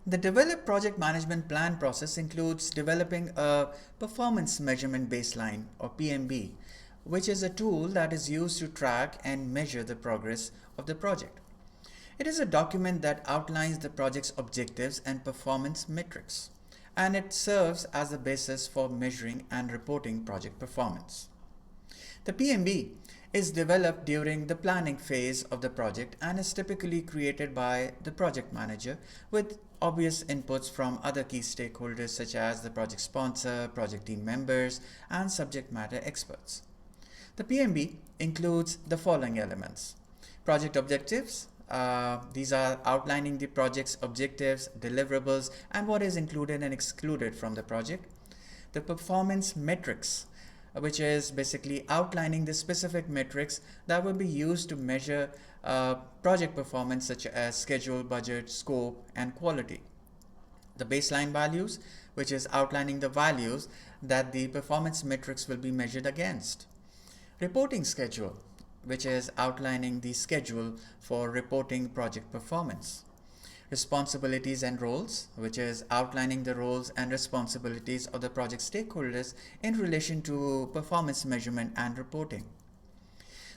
The developed project management plan process includes developing a performance measurement baseline or PMB, which is a tool that is used to track and measure the progress of the project. It is a document that outlines the project's objectives and performance metrics, and it serves as a basis for measuring and reporting project performance. The PMB is developed during the planning phase of the project and is typically created by the project manager with obvious inputs from other key stakeholders such as the project sponsor, project team members, and subject matter experts. The PMB includes the following elements: project objectives. These are outlining the project's objectives, deliverables, and what is included and excluded from the project. The performance metrics, which is basically outlining the specific metrics that will be used to measure project performance such as schedule, budget, scope, and quality. The baseline values, which is outlining the values that the performance metrics will be measured against. Reporting schedule, which is outlining the schedule for reporting project performance. Responsibilities and roles, which is outlining the roles and responsibilities of the project stakeholders in relation to performance measurement and reporting.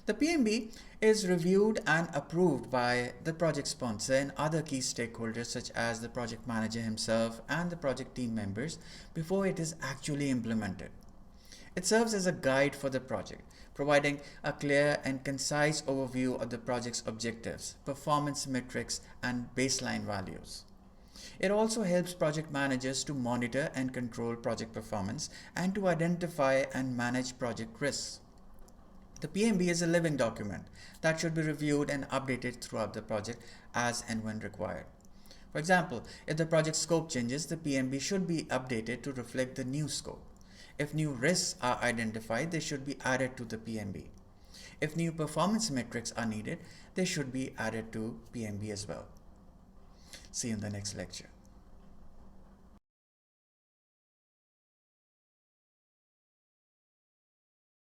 The PMB is reviewed and approved by the project sponsor and other key stakeholders such as the project manager himself and the project team members before it is actually implemented. It serves as a guide for the project, providing a clear and concise overview of the project's objectives, performance metrics, and baseline values. It also helps project managers to monitor and control project performance and to identify and manage project risks. The PMB is a living document that should be reviewed and updated throughout the project as and when required. For example, if the project scope changes, the PMB should be updated to reflect the new scope. If new risks are identified, they should be added to the PMB. If new performance metrics are needed, they should be added to PMB as well. See you in the next lecture.